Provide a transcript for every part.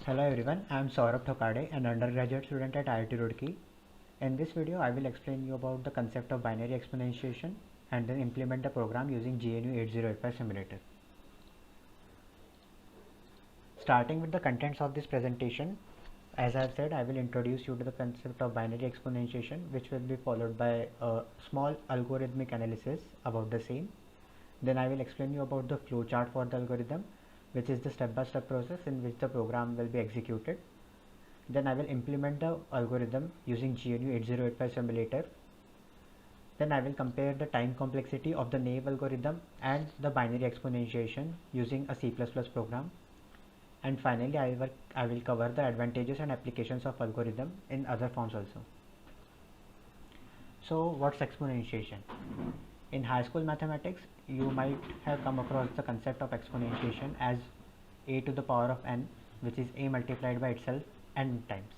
Hello everyone, I am Saurabh Thokade, an undergraduate student at IIT Roorkee. In this video, I will explain you about the concept of binary exponentiation and then implement the program using GNU 8085 simulator. Starting with the contents of this presentation, as I have said, I will introduce you to the concept of binary exponentiation, which will be followed by a small algorithmic analysis about the same. Then I will explain you about the flowchart for the algorithm, which is the step-by-step process in which the program will be executed. Then I will implement the algorithm using GNU 8085 simulator. Then I will compare the time complexity of the naive algorithm and the binary exponentiation using a C++ program. And finally, I will cover the advantages and applications of algorithm in other forms also. So what's exponentiation? In high school mathematics, you might have come across the concept of exponentiation as a to the power of n, which is a multiplied by itself n times.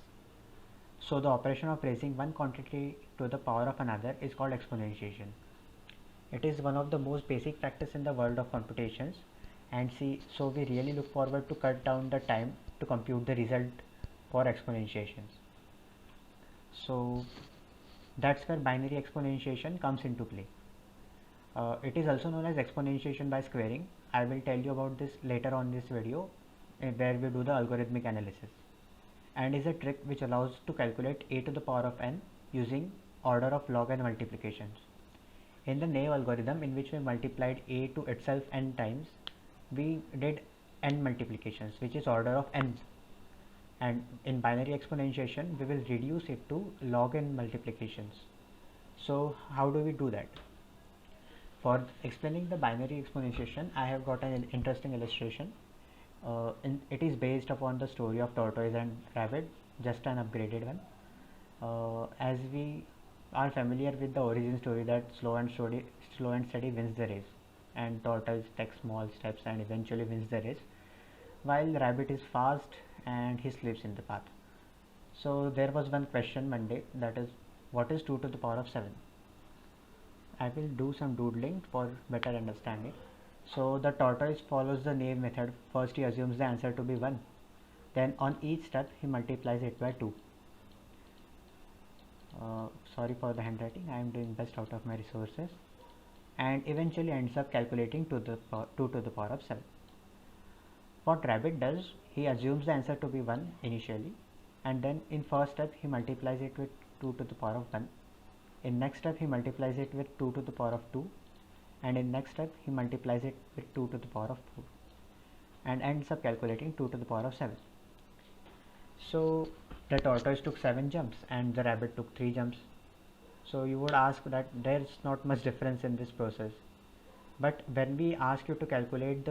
So the operation of raising one quantity to the power of another is called exponentiation. It is one of the most basic practice in the world of computations, and so we really look forward to cut down the time to compute the result for exponentiations. So that's where binary exponentiation comes into play. It is also known as exponentiation by squaring. I will tell you about this later on this video where we do the algorithmic analysis, and is a trick which allows to calculate a to the power of n using order of log n multiplications. In the naive algorithm, in which we multiplied a to itself n times, we did n multiplications, which is order of n, and in binary exponentiation we will reduce it to log n multiplications. So how do we do that? For explaining the binary exponentiation, I have got an interesting illustration. It is based upon the story of tortoise and rabbit, just an upgraded one. As we are familiar with the origin story that slow and steady wins the race, and tortoise takes small steps and eventually wins the race, while rabbit is fast and he slips in the path. So there was one question one day, that is, what is 2 to the power of 7? I will do some doodling for better understanding. So the tortoise follows the naive method. First he assumes the answer to be 1. Then on each step he multiplies it by 2. Sorry for the handwriting, I am doing best out of my resources. And eventually ends up calculating 2 to the power of 7. What rabbit does, he assumes the answer to be 1 initially, and then in first step he multiplies it with 2 to the power of 1. In next step he multiplies it with 2 to the power of 2, and in next step he multiplies it with 2 to the power of 4, and ends up calculating 2 to the power of 7. So the tortoise took 7 jumps and the rabbit took 3 jumps. So you would ask that there is not much difference in this process, but when we ask you to calculate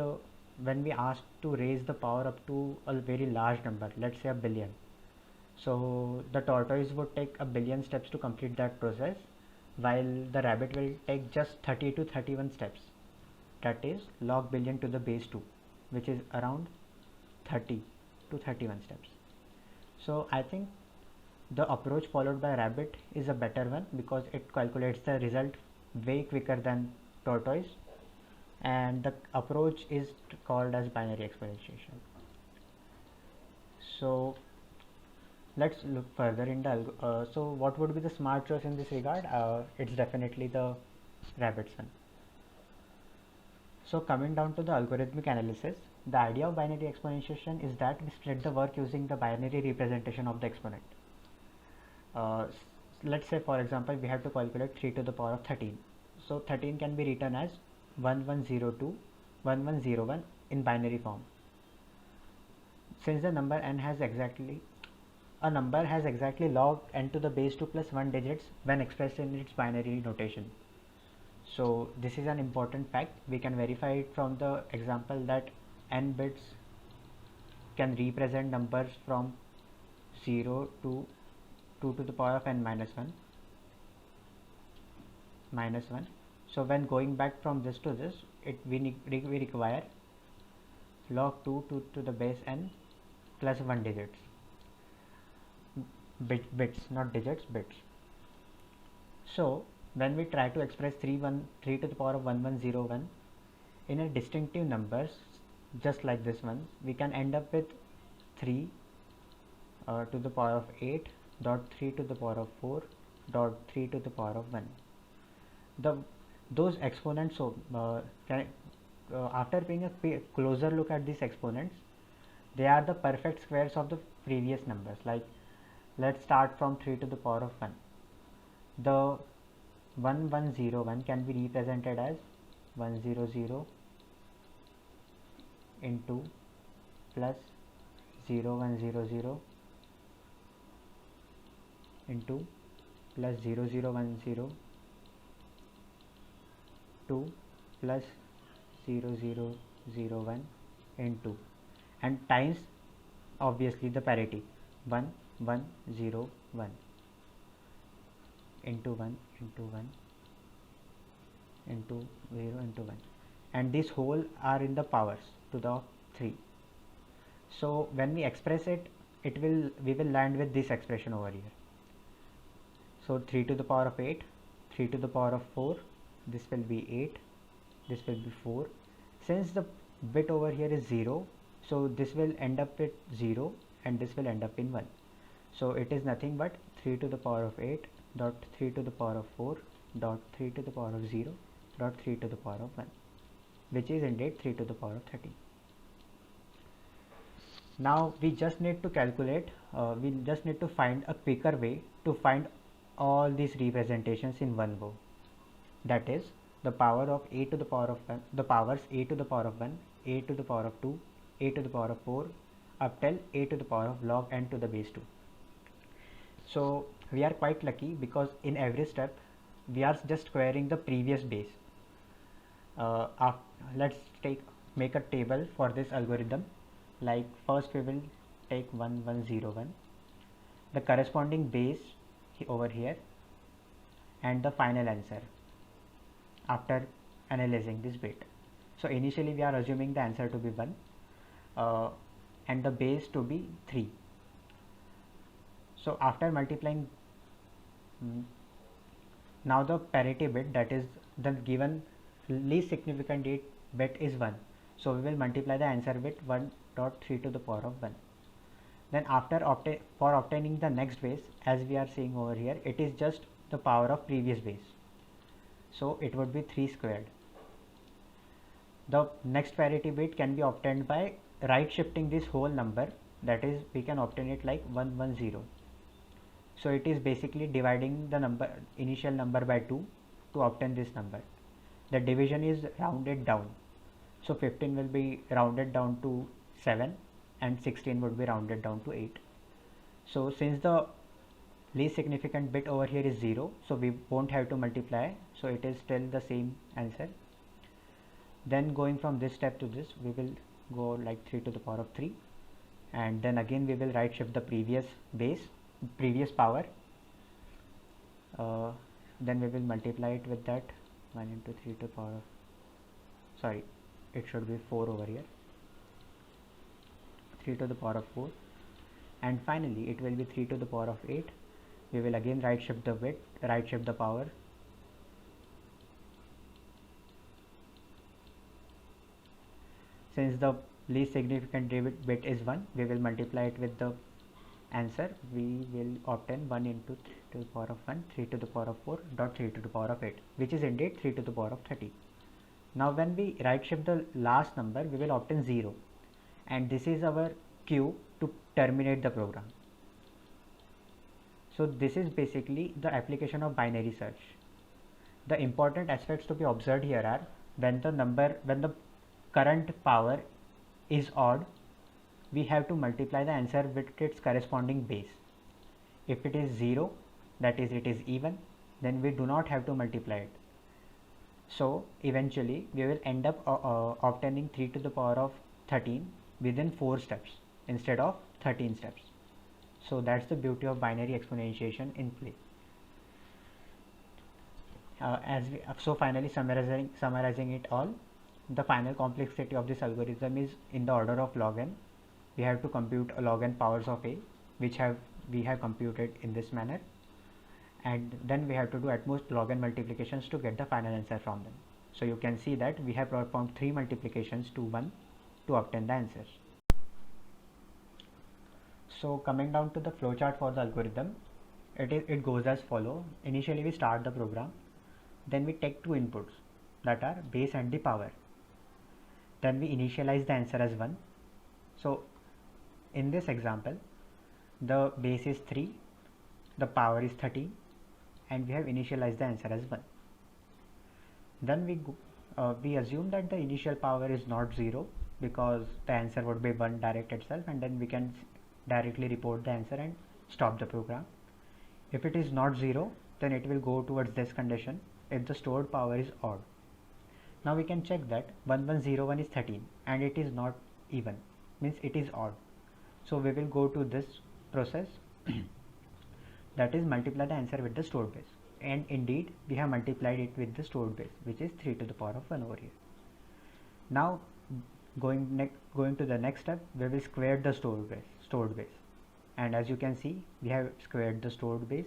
when we ask to raise the power up to a very large number, let's say a billion, so the tortoise would take a billion steps to complete that process, while the rabbit will take just 30 to 31 steps, that is log billion to the base 2, which is around 30 to 31 steps. So I think the approach followed by rabbit is a better one because it calculates the result way quicker than tortoise, and the approach is called as binary exponentiation. So let's look further in the so what would be the smart choice in this regard? It's definitely the rabbit's one. So coming down to the algorithmic analysis, the idea of binary exponentiation is that we split the work using the binary representation of the exponent. Let's say for example we have to calculate 3 to the power of 13. So 13 can be written as 1102 1101 in binary form. Since the number n has exactly a number has exactly log n to the base 2 plus 1 digits when expressed in its binary notation. So this is an important fact. We can verify it from the example that n bits can represent numbers from 0 to 2 to the power of n minus 1. So when going back from this to this, we require log 2 to the base n plus 1 digits. Bits, not digits, bits. So when we try to express 3 to the power of 1101 in a distinctive numbers just like this one, we can end up with 3 to the power of 8 dot 3 to the power of 4 dot 3 to the power of 1. Those exponents, so after taking a closer look at these exponents, they are the perfect squares of the previous numbers. Like, let's start from 3 to the power of 1. The 1101 can be represented as 100 into plus 0100 into plus 0010 to plus 0001 into, and times obviously the parity 1101 into 1 into 1 into 0 into 1, and these whole are in the powers to the 3. So when we express it, we will land with this expression over here. So 3 to the power of 8, 3 to the power of 4, this will be 8, this will be 4. Since the bit over here is 0, so this will end up with 0 and this will end up in 1. So it is nothing but 3 to the power of 8 dot 3 to the power of 4 dot 3 to the power of 0 dot 3 to the power of 1, which is indeed 3 to the power of 13. Now we just need to calculate, we just need to find a quicker way to find all these representations in one go. That is the power of a to the power of 1, the powers a to the power of 1, a to the power of 2, a to the power of 4, up till a to the power of log n to the base 2. So we are quite lucky because in every step we are just squaring the previous base. Let's make a table for this algorithm. Like, first we will take 1101, the corresponding base over here, and the final answer after analyzing this bit. So initially we are assuming the answer to be 1 and the base to be 3. So after multiplying, now the parity bit, that is the given least significant bit is 1. So we will multiply the answer with 1.3 to the power of 1. Then after for obtaining the next base, as we are seeing over here, it is just the power of previous base. So it would be 3 squared. The next parity bit can be obtained by right shifting this whole number, that is we can obtain it like 110. So it is basically dividing the initial number by 2 to obtain this number. The division is rounded down. So 15 will be rounded down to 7 and 16 would be rounded down to 8. So since the least significant bit over here is 0, so we won't have to multiply, so it is still the same answer. Then going from this step to this, we will go like 3 to the power of 3, and then again we will right shift the previous power, then we will multiply it with that 1 into 3 to the power of, sorry, it should be 4 over here, 3 to the power of 4, and finally it will be 3 to the power of 8. We will again right shift the power, since the least significant bit is 1, we will multiply it with the answer. We will obtain 1 into 3 to the power of 1, 3 to the power of 4 dot 3 to the power of 8, which is indeed 3 to the power of 30. Now when we right shift the last number, we will obtain 0, and this is our cue to terminate the program. So this is basically the application of binary search. The important aspects to be observed here are when the current power is odd, we have to multiply the answer with its corresponding base. If it is 0, that is it is even, then we do not have to multiply it. So eventually we will end up obtaining 3 to the power of 13 within 4 steps instead of 13 steps. So that's the beauty of binary exponentiation in play. So finally summarizing it all, the final complexity of this algorithm is in the order of log n. We have to compute a log n powers of a, which we have computed in this manner, and then we have to do at most log n multiplications to get the final answer from them. So you can see that we have performed 3 multiplications to 1 to obtain the answers. So coming down to the flowchart for the algorithm, it goes as follow. Initially we start the program, then we take two inputs, that are base and the power. Then we initialize the answer as 1. So in this example, the base is 3, the power is 13, and we have initialized the answer as 1. Then we assume that the initial power is not 0, because the answer would be 1 direct itself, and then we can directly report the answer and stop the program. If it is not 0, then it will go towards this condition if the stored power is odd. Now we can check that 1101 is 13 and it is not even, means it is odd. So we will go to this process that is multiply the answer with the stored base, and indeed we have multiplied it with the stored base, which is 3 to the power of 1 over here. Now going to the next step, we will square the stored base, and as you can see, we have squared the stored base.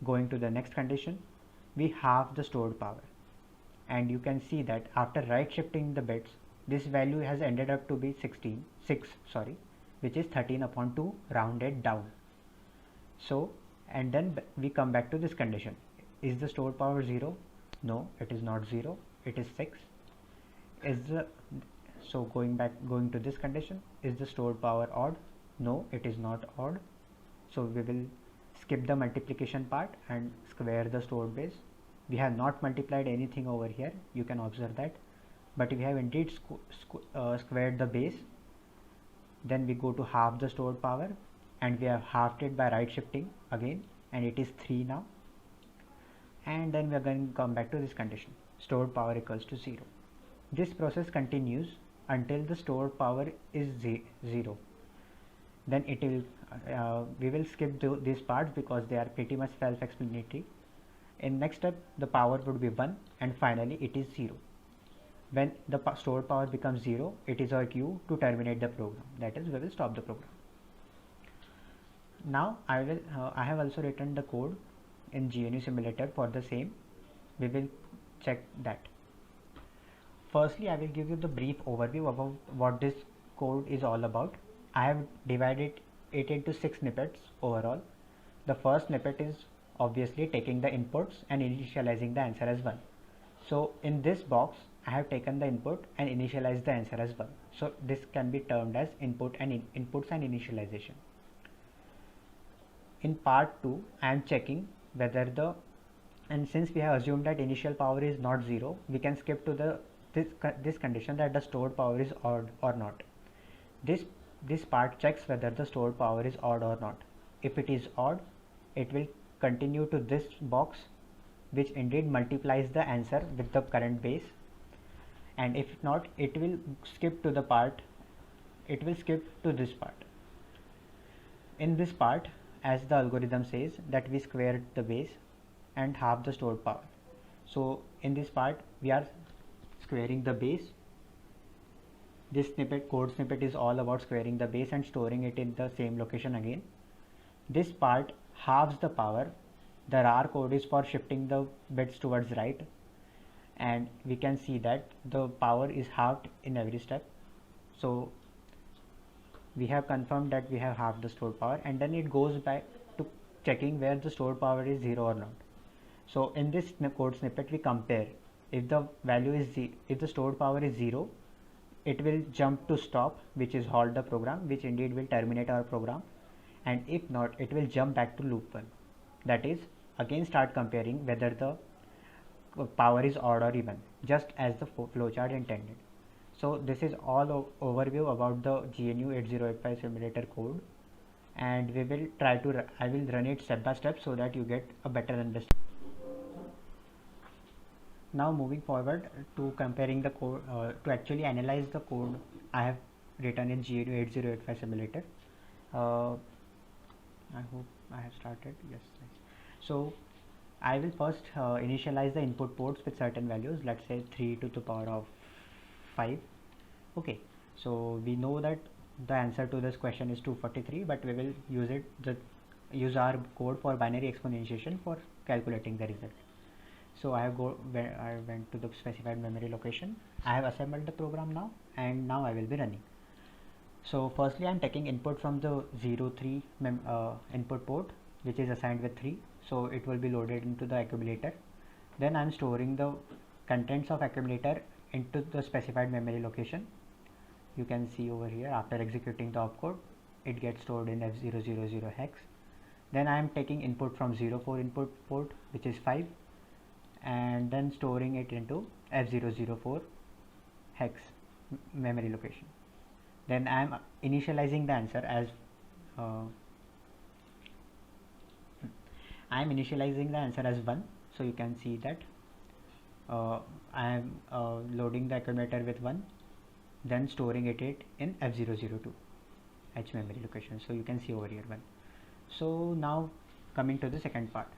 Going to the next condition, we halve the stored power, and you can see that after right shifting the bits, this value has ended up to be 6, which is 13 upon 2 rounded down. So, and then we come back to this condition. Is the stored power 0? No, it is not 0, it is 6. So going to this condition, is the stored power odd? No, it is not odd. So we will skip the multiplication part and square the stored base. We have not multiplied anything over here, you can observe that, but we have indeed squared the base. Then we go to half the stored power, and we have halved it by right shifting again, and it is 3 now. And then we are going to come back to this condition, stored power equals to 0. This process continues until the stored power is 0. Then it will we will skip these parts because they are pretty much self-explanatory. In next step, the power would be 1, and finally it is 0. When the stored power becomes 0, it is our cue to terminate the program, that is, we will stop the program. Now I have also written the code in GNU simulator for the same. We will check that. Firstly, I will give you the brief overview about what this code is all about. I have divided it into 6 snippets overall. The first snippet is obviously taking the inputs and initializing the answer as 1. So in this box, I have taken the input and initialized the answer as 1. So this can be termed as inputs and initialization. In part 2, I am checking whether and since we have assumed that initial power is not 0, we can skip to this condition that the stored power is odd or not. This part checks whether the stored power is odd or not. If it is odd, it will continue to this box, which indeed multiplies the answer with the current base, and if not, it will skip to this part. In this part, as the algorithm says, that we squared the base and half the stored power. So in this part, we are squaring the base. This code snippet is all about squaring the base and storing it in the same location again. This part halves the power. The RAR code is for shifting the bits towards right, and we can see that the power is halved in every step. So we have confirmed that we have halved the stored power, and then it goes back to checking where the stored power is 0 or not. So in this code snippet, we compare. If the if the stored power is 0, it will jump to stop, which is halt the program, which indeed will terminate our program, and if not, it will jump back to loop 1. That is, again start comparing whether the power is odd or even, just as the flowchart intended. So this is all overview about the GNU 8085 simulator code, and I will run it step by step so that you get a better understanding. Now moving forward to comparing the code, to actually analyze the code I have written in GNU 8085 simulator. I hope I have started. Yes. So I will first initialize the input ports with certain values, let's say 3 to the power of 5. Okay, so we know that the answer to this question is 243, but we will use our code for binary exponentiation for calculating the result. So I went to the specified memory location. I have assembled the program now, and now I will be running. So firstly I'm taking input from the 03 input port, which is assigned with 3, so it will be loaded into the accumulator. Then I'm storing the contents of accumulator into the specified memory location. You can see over here, after executing the opcode, it gets stored in F000 hex. Then I am taking input from 04 input port, which is 5, and then storing it into F004 hex memory location. Then I am initializing the answer as I am initializing the answer as 1. So you can see that I am loading the accumulator with 1, then storing it in F002 H memory location. So you can see over here 1. So now coming to the second part,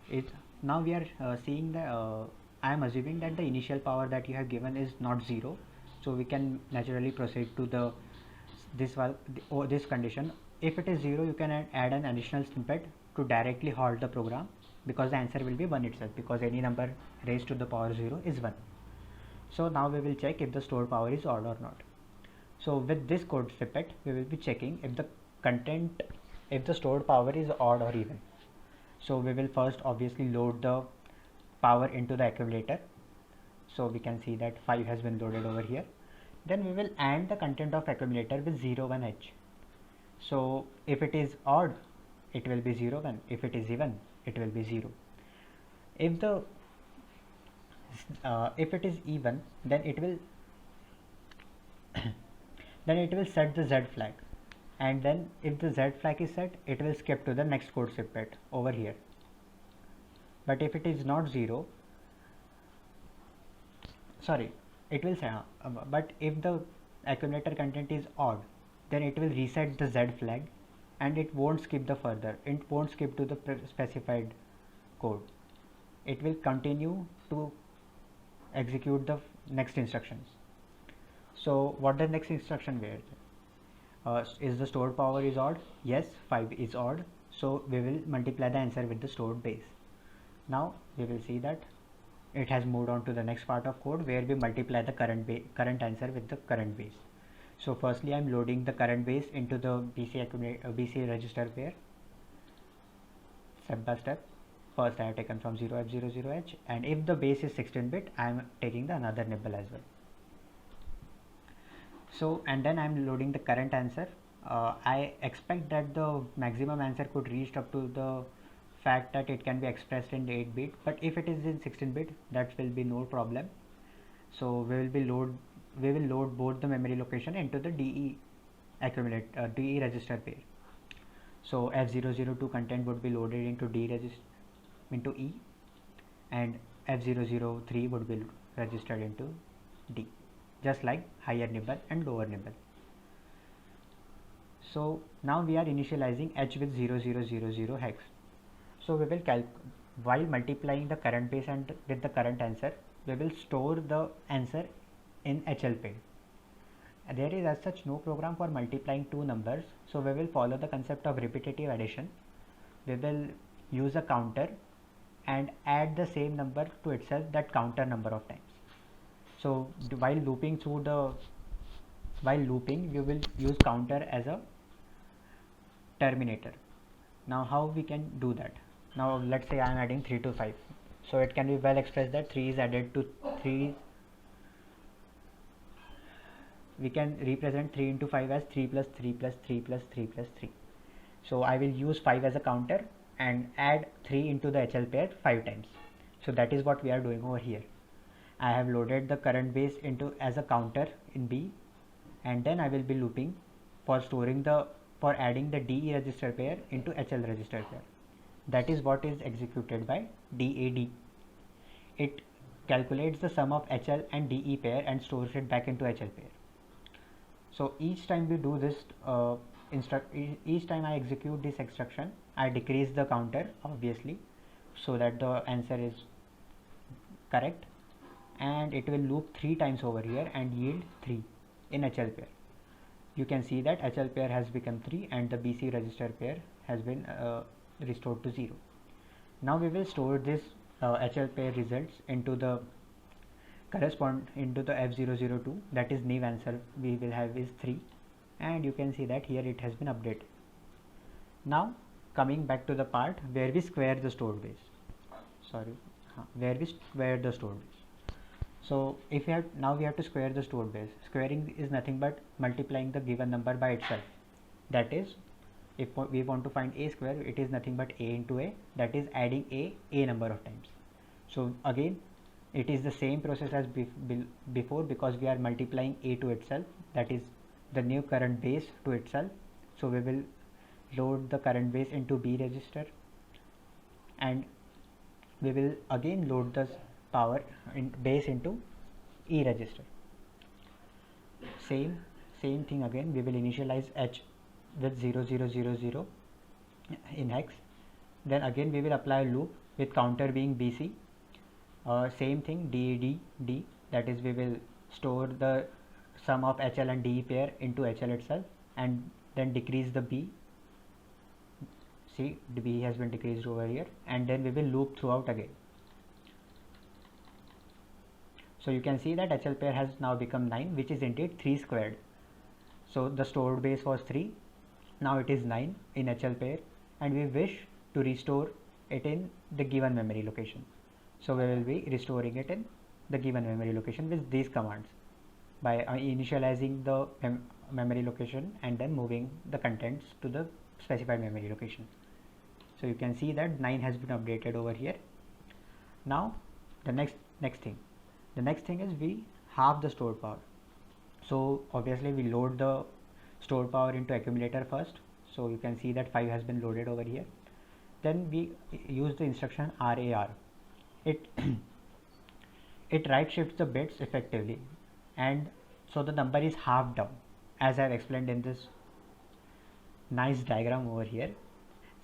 now we are seeing the I am assuming that the initial power that you have given is not 0, so we can naturally proceed to the this condition. If it is 0, you can add an additional snippet to directly halt the program, because the answer will be 1 itself, because any number raised to the power 0 is 1. So now we will check if the stored power is odd or not. So with this code snippet, we will be checking if the stored power is odd or even. So we will first obviously load the power into the accumulator. So we can see that 5 has been loaded over here. Then we will AND the content of accumulator with 01H. So if it is odd, it will be 01. If it is even, it will be 0. If it is even, then it will set the Z flag, and then if the Z flag is set, it will skip to the next code snippet over here. But if it is not 0, sorry, it will say, but if the accumulator content is odd, then it will reset the Z flag, and it won't skip the further. It won't skip to the specified code. It will continue to execute the next instructions. So what the next instruction where is the stored power is odd? Yes, 5 is odd, so we will multiply the answer with the stored base. Now we will see that it has moved on to the next part of code, where we multiply the current answer with the current base. So firstly I am loading the current base into the BC register pair, step by step. First I have taken from 0F00H, and if the base is 16-bit, I am taking the another nibble as well. So, and then I am loading the current answer. I expect that the maximum answer could reach up to the fact that it can be expressed in 8-bit, but if it is in 16-bit, that will be no problem. So we will load both the memory location into the DE register pair. So F002 content would be loaded into into E, and F003 would be registered into D, just like higher nibble and lower nibble. So now we are initializing H with 0000 hex. So we will while multiplying the current base and with the current answer, we will store the answer in HL pair. There is as such no program for multiplying two numbers, so we will follow the concept of repetitive addition. We will use a counter and add the same number to itself, that counter number of times. So while looping, we will use counter as a terminator. Now how we can do that? Now let's say I am adding 3 to 5. So it can be well expressed that 3 is added to 3. We can represent 3 into 5 as 3 plus 3 plus 3 plus 3 plus 3. So I will use 5 as a counter and add 3 into the HL pair 5 times. So that is what we are doing over here. I have loaded the current base into as a counter in B, and then I will be looping for adding the DE register pair into HL register pair. That is what is executed by DAD. It calculates the sum of HL and DE pair and stores it back into HL pair. So each time we do this each time I execute this instruction, I decrease the counter obviously, so that the answer is correct, and it will loop 3 times over here and yield 3 in HL pair. You can see that HL pair has become 3 and the BC register pair has been restored to 0. Now we will store this HL pair results into the F002, that is naive answer we will have is 3, and you can see that here it has been updated. Now coming back to the part where we square the stored base, where we square the stored base. So if we have, now we have to square the stored base. Squaring is nothing but multiplying the given number by itself. That is, if we want to find a square, it is nothing but a into a, that is adding a number of times. So again it is the same process as before, because we are multiplying a to itself, that is the new current base to itself. So we will load the current base into B register, and we will again load the power in base into E register. Same thing again, we will initialize H with 0000 in hex. Then again we will apply a loop with counter being BC. Same thing, D, that is we will store the sum of HL and DE pair into HL itself, and then decrease the B. See, the B has been decreased over here, and then we will loop throughout again. So you can see that HL pair has now become 9, which is indeed 3 squared. So the stored base was 3, now it is 9 in HL pair, and we wish to restore it in the given memory location. So we will be restoring it in the given memory location with these commands, by initializing the memory location and then moving the contents to the specified memory location. So you can see that 9 has been updated over here. Now the next thing is we halve the stored power. So obviously we load the stored power into accumulator first. So you can see that 5 has been loaded over here. Then we use the instruction RAR. It right shifts the bits effectively, and so the number is halved down, as I have explained in this nice diagram over here.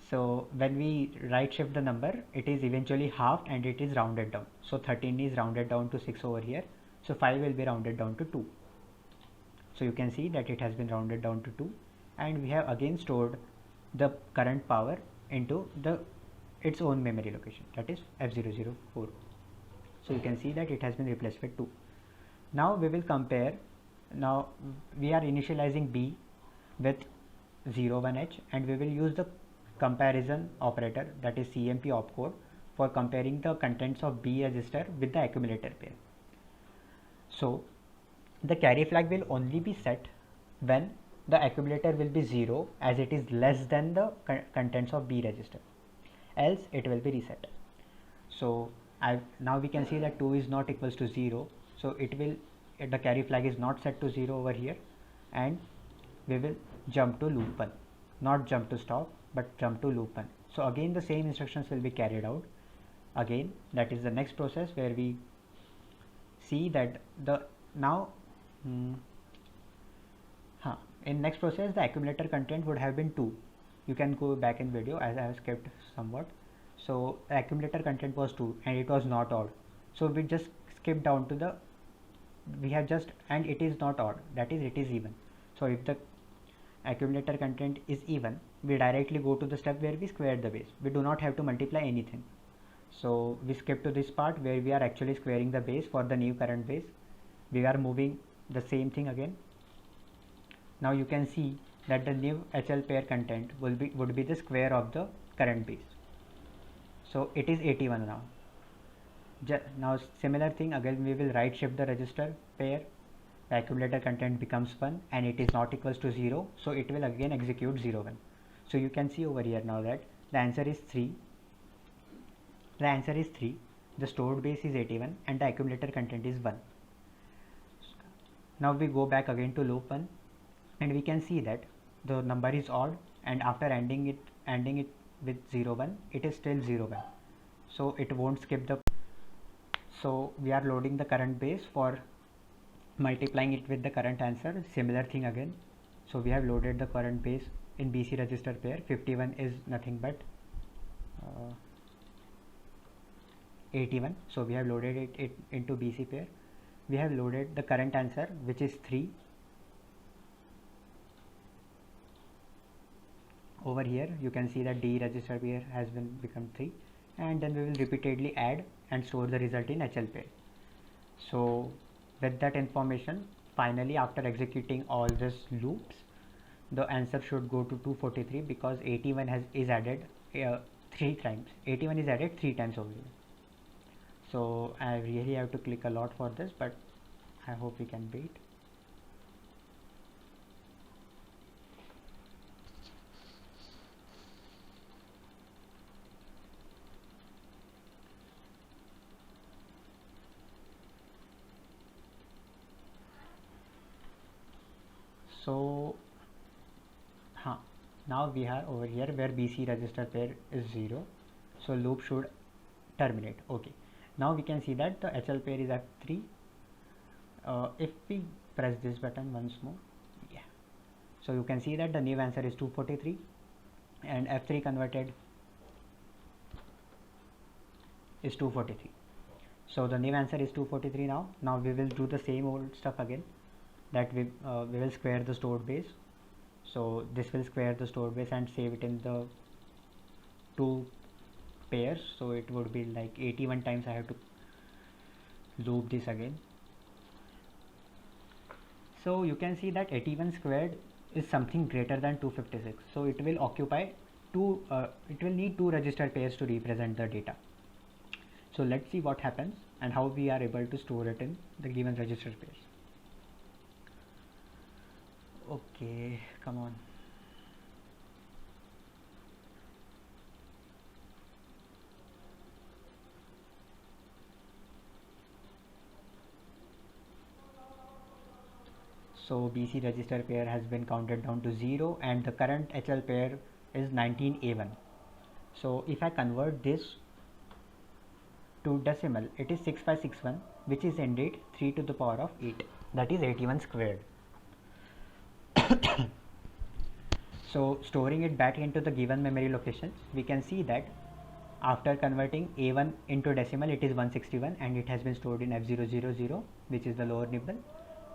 So when we right shift the number, it is eventually halved and it is rounded down. So 13 is rounded down to 6 over here, so 5 will be rounded down to 2. So you can see that it has been rounded down to 2, and we have again stored the current power into its own memory location, that is F004. So you can see that it has been replaced with 2. Now we will compare. Now we are initializing B with 01H, and we will use the comparison operator, that is CMP opcode, for comparing the contents of B register with the accumulator pair. So the carry flag will only be set when the accumulator will be 0, as it is less than the contents of B register, else it will be reset. So now we can see that 2 is not equals to 0, so the carry flag is not set to 0 over here, and we will jump to loop 1, not jump to stop, but jump to loop 1. So again the same instructions will be carried out again. That is the next process where we see that in next process the accumulator content would have been 2. You can go back in video, as I have skipped somewhat. So the accumulator content was 2 and it was not odd, so we just skip down to and it is not odd, that is it is even. So if the accumulator content is even, we directly go to the step where we square the base. We do not have to multiply anything. So we skip to this part where we are actually squaring the base for the new current base. We are moving the same thing again. Now you can see that the new HL pair content would be the square of the current base. So it is 81 now. Now similar thing again, we will right shift the register pair. The accumulator content becomes 1 and it is not equals to 0, so it will again execute 01. So you can see over here now that the answer is 3. The stored base is 81 and the accumulator content is 1. Now we go back again to loop 1, and we can see that the number is odd, and after ending it with 01, it is still 01. So it won't skip the. So we are loading the current base for multiplying it with the current answer. Similar thing again. So we have loaded the current base in BC register pair. 51 is nothing but 81. So we have loaded it into BC pair. We have loaded the current answer, which is 3. Over here you can see that D register pair has become 3, and then we will repeatedly add and store the result in HL pair. So with that information, finally after executing all these loops, the answer should go to 243 because 81 is added 3 times. 81 is added 3 times over here. So I really have to click a lot for this, but I hope we can beat. So now we are over here where BC register pair is 0, so loop should terminate. Okay, now we can see that the HL pair is at 3. If we press this button once more, yeah, so you can see that the new answer is 243 and F3 converted is 243. So the new answer is 243 now. Now we will do the same old stuff again, that we will square the stored base. So this will square the stored base and save it in the 2 pairs. So it would be like 81 times I have to loop this again. So you can see that 81 squared is something greater than 256. So it will occupy it will need 2 register pairs to represent the data. So let's see what happens and how we are able to store it in the given register pairs. Okay, come on. So BC register pair has been counted down to 0 and the current HL pair is 19A1. So if I convert this to decimal, it is 6561, which is indeed 3 to the power of 8, that is 81 squared. So storing it back into the given memory locations, we can see that after converting A1 into decimal, it is 161 and it has been stored in F000, which is the lower nibble,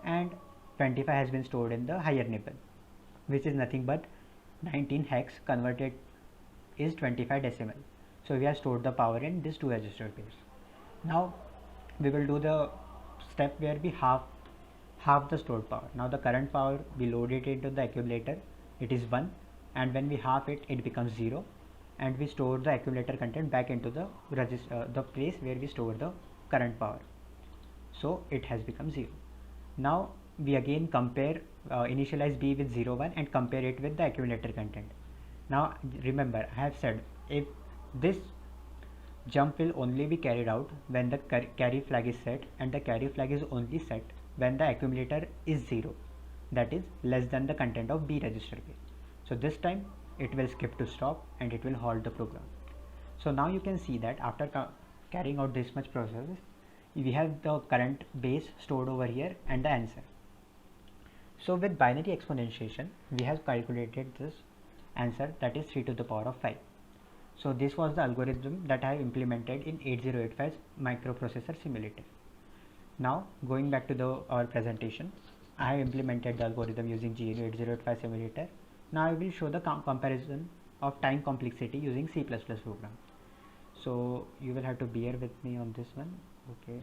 and 25 has been stored in the higher nibble, which is nothing but 19 hex converted is 25 decimal. So we have stored the power in these 2 register pairs. Now we will do the step where we half the stored power. Now the current power, we load it into the accumulator, it is 1, and when we half it, it becomes 0, and we store the accumulator content back into the place where we store the current power. So it has become 0. Now we again compare, initialize B with 0 1 and compare it with the accumulator content. Now remember, I have said if this jump will only be carried out when the carry flag is set, and the carry flag is only set when the accumulator is 0, that is less than the content of B register pair. So this time it will skip to stop and it will halt the program. So now you can see that after carrying out this much process, we have the current base stored over here and the answer. So with binary exponentiation, we have calculated this answer, that is 3 to the power of 5. So this was the algorithm that I have implemented in 8085's microprocessor simulator. Now going back to our presentation, I have implemented the algorithm using GNU 8085 simulator. Now I will show the comparison of time complexity using C++ program. So you will have to bear with me on this one. Okay.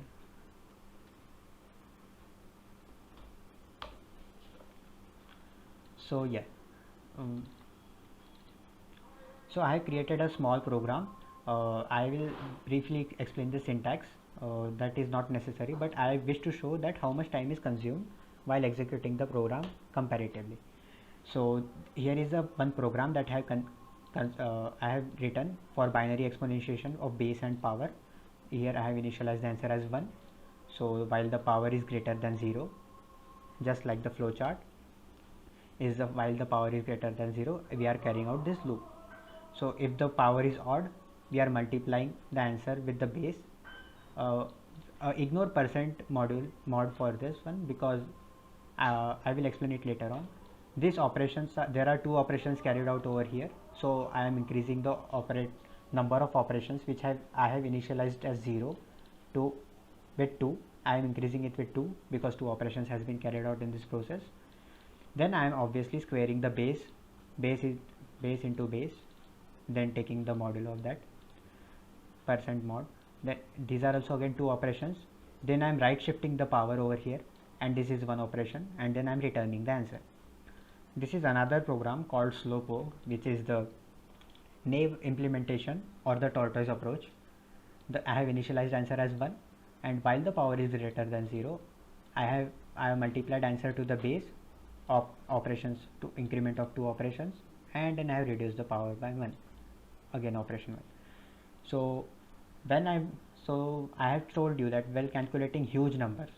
So yeah, so I have created a small program. I will briefly explain the syntax. That is not necessary, but I wish to show that how much time is consumed while executing the program comparatively. So here is one program that I have written for binary exponentiation of base and power. Here I have initialized the answer as 1. So while the power is greater than 0, just like the flowchart, while the power is greater than 0, we are carrying out this loop. So if the power is odd, we are multiplying the answer with the base. Ignore percent mod for this one because I will explain it later on. These operations, there are 2 operations carried out over here. So I am increasing the number of operations which I have initialized as 0 with 2. I am increasing it with 2 because 2 operations has been carried out in this process. Then I am obviously squaring the base into base, then taking the modulo of that percent mod. Then these are also again 2 operations. Then I am right shifting the power over here, and this is one operation, and then I am returning the answer. This is another program called Slowpoke, which is the naive implementation or the tortoise approach. I have initialized answer as 1, and while the power is greater than 0, I have multiplied answer to the base of operations to increment of 2 operations, and then I have reduced the power by 1, again operation 1. So I have told you that while calculating huge numbers,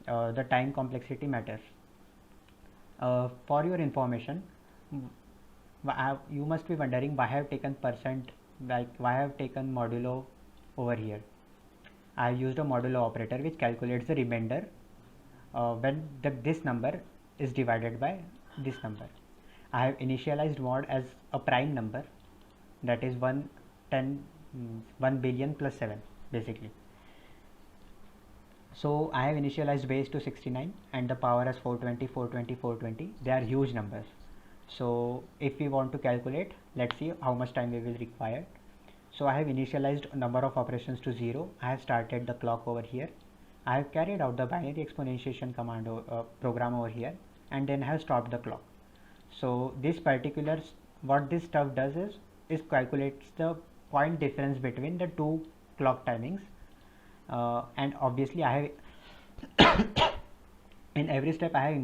the time complexity matters. For your information, you must be wondering why I have taken percent, like why I have taken modulo over here. I have used a modulo operator which calculates the remainder when this number is divided by this number. I have initialized mod as a prime number, that is 1 billion plus 7 basically. So I have initialized base to 69 and the power as 420, 420, 420. They are huge numbers. So if we want to calculate, let's see how much time we will require. So I have initialized number of operations to 0. I have started the clock over here. I have carried out the binary exponentiation command program over here, and then I have stopped the clock. So this particular, what this stuff does is calculates the point difference between the two clock timings, and obviously I have in every step I have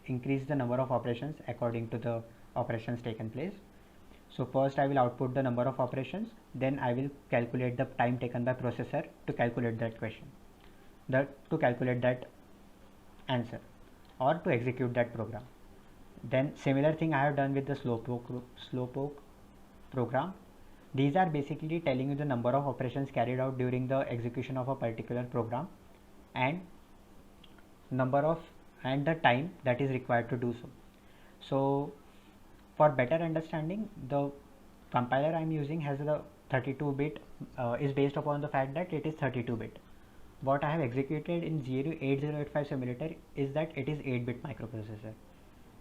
increased the number of operations according to the operations taken place. So first I will output the number of operations, then I will calculate the time taken by processor to calculate that question, to calculate that answer or to execute that program. Then similar thing I have done with the Slowpoke program. These are basically telling you the number of operations carried out during the execution of a particular program and the time that is required to do so. So for better understanding, the compiler I am using has the 32-bit is based upon the fact that it is 32-bit. What I have executed in 8085 simulator is that it is 8-bit microprocessor.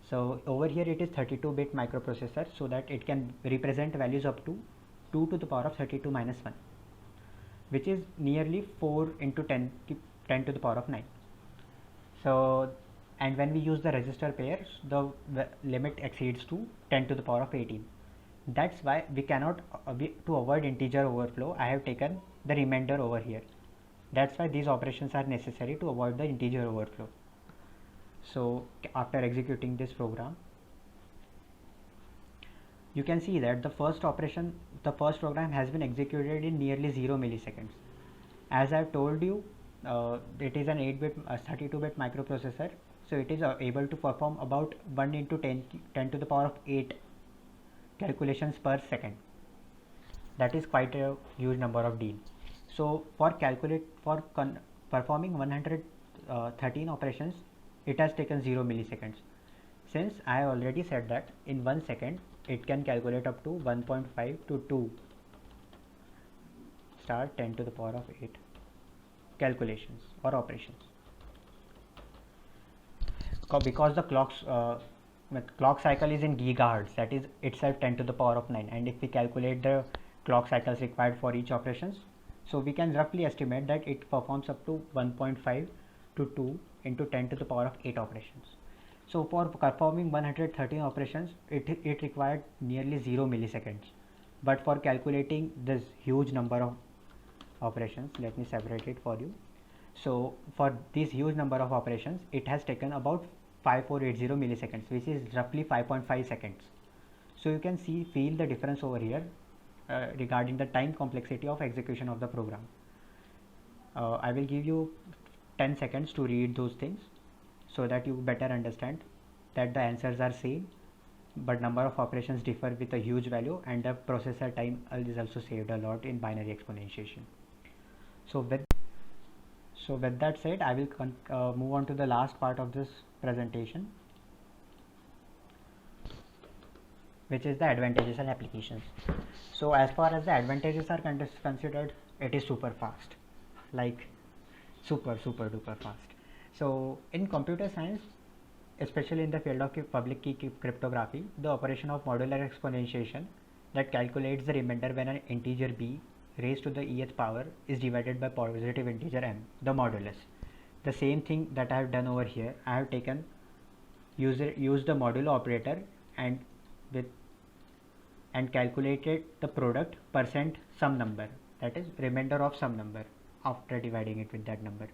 So over here it is 32-bit microprocessor, so that it can represent values up to 2 to the power of 32 minus 1, which is nearly 4 into 10 to the power of 9. So, and when we use the register pairs, the limit exceeds to 10 to the power of 18. That's why we cannot, to avoid integer overflow, I have taken the remainder over here. That's why these operations are necessary to avoid the integer overflow. So after executing this program, you can see that the first program has been executed in nearly 0 milliseconds. As I've told you, it is an 8-bit 32-bit microprocessor, so it is able to perform about 1 into 10 to the power of 8 calculations per second. That is quite a huge number of deal. So for performing 113 operations, it has taken 0 milliseconds. Since I have already said that in 1 second it can calculate up to 1.5 to 2 star 10 to the power of 8 calculations or operations. Because the clock cycle is in gigahertz, that is itself 10 to the power of 9, and if we calculate the clock cycles required for each operations, so we can roughly estimate that it performs up to 1.5 to 2 into 10 to the power of 8 operations. So for performing 113 operations, it required nearly 0 milliseconds. But for calculating this huge number of operations, let me separate it for you. So for this huge number of operations, it has taken about 5480 milliseconds, which is roughly 5.5 seconds. So you can feel the difference over here regarding the time complexity of execution of the program. I will give you 10 seconds to read those things so that you better understand that the answers are same, but number of operations differ with a huge value, and the processor time is also saved a lot in binary exponentiation. So with that said, I will move on to the last part of this presentation, which is the advantages and applications. So as far as the advantages are considered, it is super fast, like super duper fast. So in computer science, especially in the field of public key cryptography, the operation of modular exponentiation that calculates the remainder when an integer b raised to the eth power is divided by positive integer m, the modulus. The same thing that I have done over here, I have taken use the modulo operator and with and calculated the product percent some number, that is remainder of some number after dividing it with that number.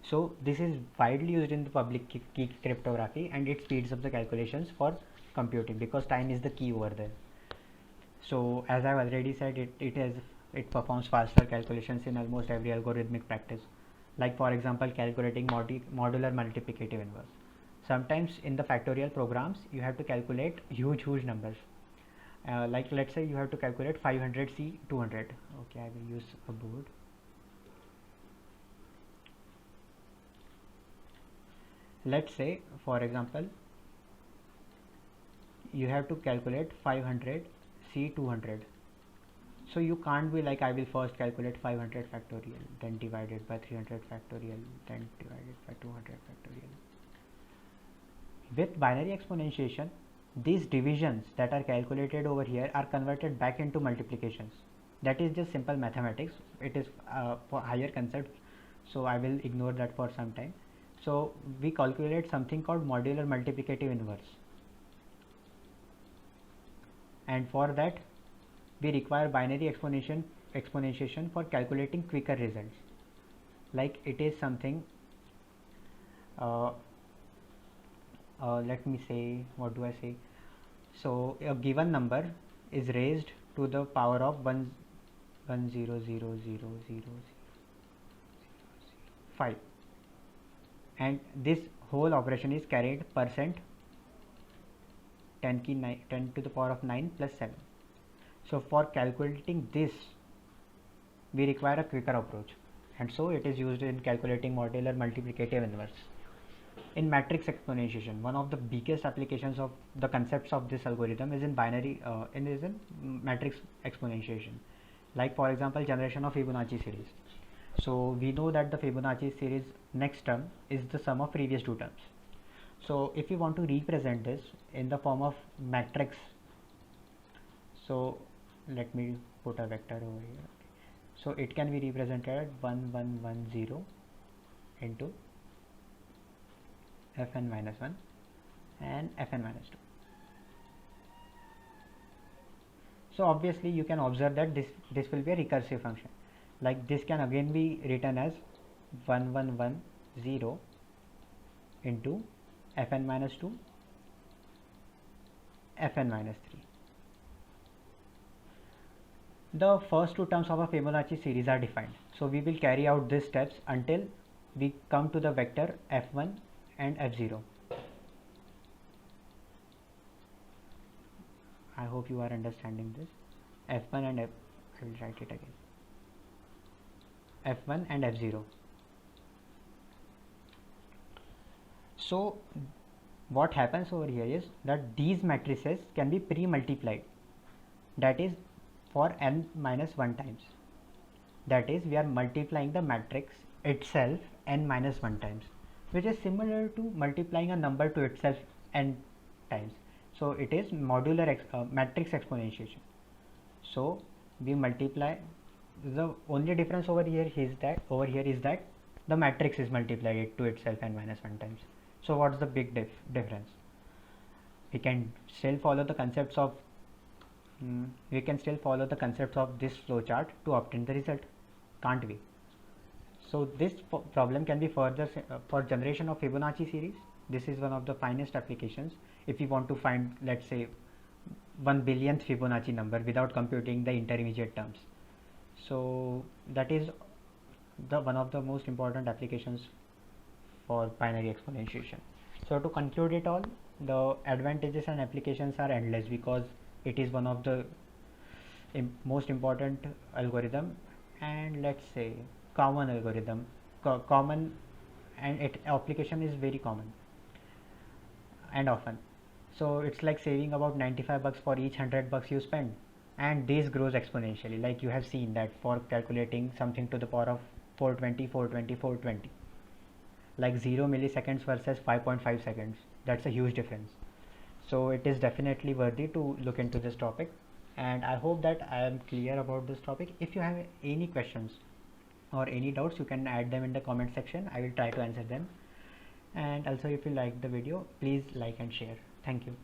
So this is widely used in the public key cryptography, and it speeds up the calculations for computing because time is the key over there. So as I've already said, it performs faster calculations in almost every algorithmic practice. Like for example, calculating modular multiplicative inverse. Sometimes in the factorial programs, you have to calculate huge numbers. Like let's say you have to calculate 500C 200. Okay, I will use a board. Let's say for example you have to calculate 500C 200. So you can't be like, I will first calculate 500 factorial, then divided by 300 factorial, then divided by 200 factorial. With binary exponentiation, these divisions that are calculated over here are converted back into multiplications. That is just simple mathematics. It is for higher concepts, so I will ignore that for some time. So we calculate something called modular multiplicative inverse, and for that we require binary exponentiation for calculating quicker results. Like it is something let me say, what do I say? So a given number is raised to the power of 100000005, and this whole operation is carried percent 10 to the power of 9 plus 7. So for calculating this we require a quicker approach, and so it is used in calculating modular multiplicative inverse. In matrix exponentiation, one of the biggest applications of the concepts of this algorithm is in matrix exponentiation. Like for example, generation of Fibonacci series. So we know that the Fibonacci series next term is the sum of previous two terms. So if you want to represent this in the form of matrix, so let me put a vector over here. So it can be represented 1110 into fn minus 1 and fn minus 2. So obviously you can observe that this will be a recursive function. Like this can again be written as 1110 into fn minus 2 fn minus 3. The first two terms of a Fibonacci series are defined. So we will carry out these steps until we come to the vector f1 and f0. I hope you are understanding this. F1 and I will write it again. F1 and f0. So what happens over here is that these matrices can be pre-multiplied, that is for n minus 1 times. That is, we are multiplying the matrix itself n minus 1 times, which is similar to multiplying a number to itself n times. So it is modular matrix exponentiation. So we multiply. The only difference over here is that the matrix is multiplied to itself n minus 1 times. So what's the big difference? We can still follow the concepts of this flowchart to obtain the result, can't we? So this problem can be further for generation of Fibonacci series. This is one of the finest applications. If we want to find, let's say, 1 billionth Fibonacci number without computing the intermediate terms, so that is one of the most important applications for binary exponentiation. So to conclude it all, the advantages and applications are endless because it is one of the most important algorithm, and let's say common algorithm, and its application is very common and often. So it's like saving about 95 bucks for each 100 bucks you spend, and this grows exponentially. Like you have seen that for calculating something to the power of 420, like 0 milliseconds versus 5.5 seconds, that's a huge difference. So it is definitely worthy to look into this topic, and I hope that I am clear about this topic. If you have any questions or any doubts, you can add them in the comment section. I will try to answer them. And also if you like the video, please like and share. Thank you.